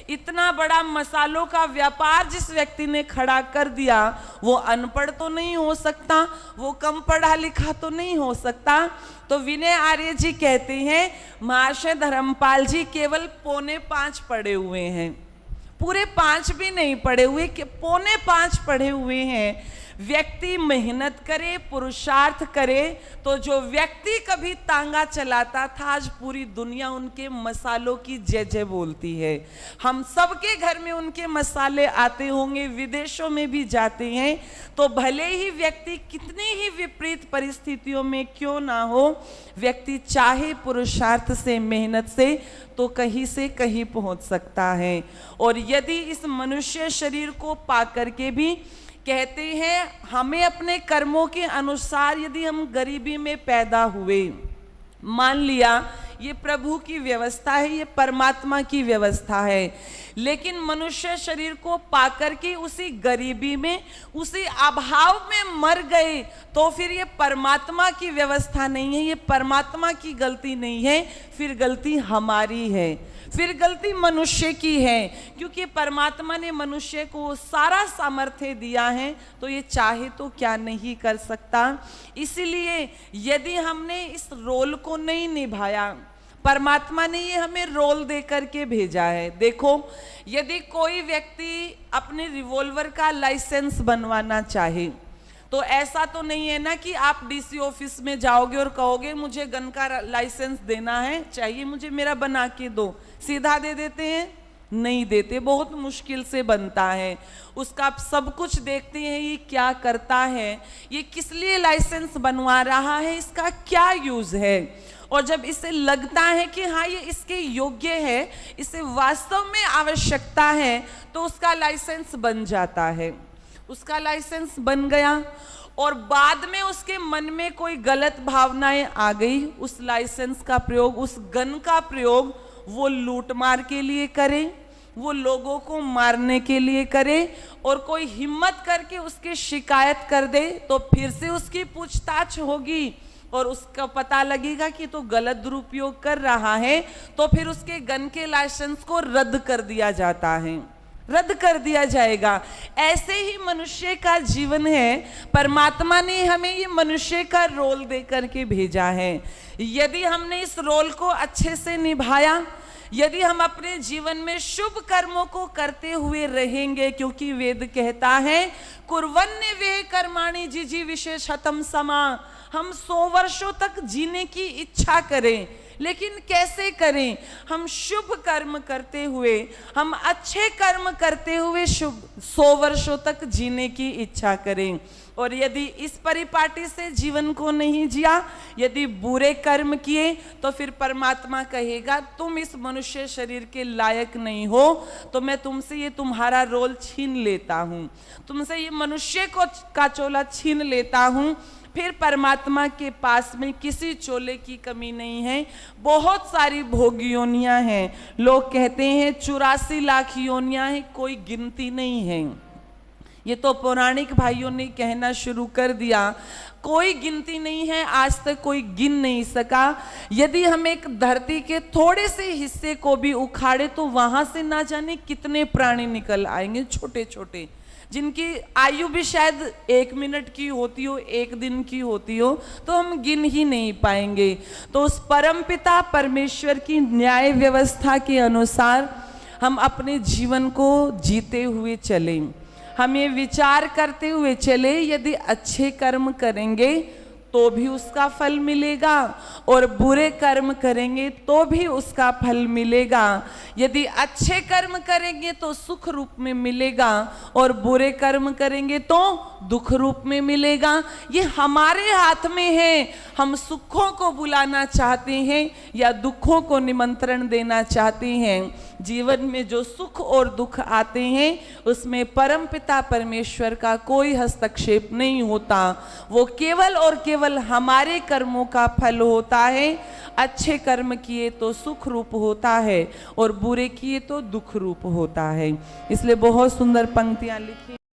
इतना बड़ा मसालों का व्यापार जिस व्यक्ति ने खड़ा कर दिया, वो अनपढ़ तो नहीं हो सकता, वो कम पढ़ा लिखा तो नहीं हो सकता। तो विनय आर्य जी कहते हैं, महाशय धर्मपाल जी केवल 4.25 पढ़े हुए हैं, पूरे 5 भी नहीं पढ़े हुए, कि 4.25 पढ़े हुए हैं। व्यक्ति मेहनत करे, पुरुषार्थ करे, तो जो व्यक्ति कभी तांगा चलाता था, आज पूरी दुनिया उनके मसालों की जय जय बोलती है। हम सबके घर में उनके मसाले आते होंगे, विदेशों में भी जाते हैं। तो भले ही व्यक्ति कितनी ही विपरीत परिस्थितियों में क्यों ना हो, व्यक्ति चाहे पुरुषार्थ से, मेहनत से, तो कहीं से कहीं पहुंच सकता है। और यदि इस मनुष्य शरीर को पा करके भी कहते हैं, हमें अपने कर्मों के अनुसार, यदि हम गरीबी में पैदा हुए, मान लिया ये प्रभु की व्यवस्था है, ये परमात्मा की व्यवस्था है, लेकिन मनुष्य शरीर को पाकर के उसी गरीबी में, उसी अभाव में मर गए, तो फिर ये परमात्मा की व्यवस्था नहीं है, ये परमात्मा की गलती नहीं है, फिर गलती हमारी है, फिर गलती मनुष्य की है। क्योंकि परमात्मा ने मनुष्य को सारा सामर्थ्य दिया है, तो ये चाहे तो क्या नहीं कर सकता। इसीलिए यदि हमने इस रोल को नहीं निभाया, परमात्मा ने ये हमें रोल दे करके भेजा है। देखो, यदि कोई व्यक्ति अपने रिवॉल्वर का लाइसेंस बनवाना चाहे, तो ऐसा तो नहीं है ना कि आप डीसी ऑफिस में जाओगे और कहोगे मुझे गन का लाइसेंस देना है, चाहिए मुझे, मेरा बना के दो, सीधा दे देते हैं? नहीं देते, बहुत मुश्किल से बनता है। उसका आप सब कुछ देखते हैं, ये क्या करता है, ये किस लिए लाइसेंस बनवा रहा है, इसका क्या यूज है। और जब इसे लगता है कि हाँ ये इसके योग्य है, इसे वास्तव में आवश्यकता है, तो उसका लाइसेंस बन जाता है। उसका लाइसेंस बन गया और बाद में उसके मन में कोई गलत भावनाएं आ गई, उस लाइसेंस का प्रयोग, उस गन का प्रयोग वो लूटमार के लिए करे, वो लोगों को मारने के लिए करे, और कोई हिम्मत करके उसकी शिकायत कर दे, तो फिर से उसकी पूछताछ होगी और उसका पता लगेगा कि तो गलत दुरुपयोग कर रहा है, तो फिर उसके गन के लाइसेंस को रद्द कर दिया जाता है, रद्द कर दिया जाएगा। ऐसे ही मनुष्य का जीवन है। परमात्मा ने हमें ये मनुष्य का रोल दे करके भेजा है। यदि हमने इस रोल को अच्छे से निभाया, यदि हम अपने जीवन में शुभ कर्मों को करते हुए रहेंगे, क्योंकि वेद कहता है कुर्वन्य वे कर्माणि जिजी विशेषतम समा, हम 100 वर्षों तक जीने की इच्छा करें, लेकिन कैसे करें? हम शुभ कर्म करते हुए, हम अच्छे कर्म करते हुए 100 वर्षों तक जीने की इच्छा करें। और यदि इस परिपाटी से जीवन को नहीं जिया, यदि बुरे कर्म किए, तो फिर परमात्मा कहेगा तुम इस मनुष्य शरीर के लायक नहीं हो, तो मैं तुमसे ये तुम्हारा रोल छीन लेता हूँ, तुमसे ये मनुष्य को का चोला छीन लेता हूँ। फिर परमात्मा के पास में किसी चोले की कमी नहीं है। बहुत सारी भोग योनियां हैं। लोग कहते हैं 84 लाख योनियां हैं, कोई गिनती नहीं है। ये तो पौराणिक भाइयों ने कहना शुरू कर दिया, कोई गिनती नहीं है, आज तक कोई गिन नहीं सका। यदि हम एक धरती के थोड़े से हिस्से को भी उखाड़े, तो वहां से ना जाने कितने प्राणी निकल आएंगे, छोटे छोटे, जिनकी आयु भी शायद 1 मिनट की होती हो, 1 दिन की होती हो, तो हम गिन ही नहीं पाएंगे। तो उस परमपिता परमेश्वर की न्याय व्यवस्था के अनुसार हम अपने जीवन को जीते हुए चलें, हम ये विचार करते हुए चले, यदि अच्छे कर्म करेंगे तो भी उसका फल मिलेगा, और बुरे कर्म करेंगे तो भी उसका फल मिलेगा। यदि अच्छे कर्म करेंगे तो सुख रूप में मिलेगा, और बुरे कर्म करेंगे तो दुख रूप में मिलेगा। ये हमारे हाथ में है, हम सुखों को बुलाना चाहते हैं या दुखों को निमंत्रण देना चाहते हैं। जीवन में जो सुख और दुख आते हैं, उसमें परमपिता परमेश्वर का कोई हस्तक्षेप नहीं होता, वो केवल और केवल हमारे कर्मों का फल होता है। अच्छे कर्म किए तो सुख रूप होता है, और बुरे किए तो दुख रूप होता है। इसलिए बहुत सुंदर पंक्तियां लिखी।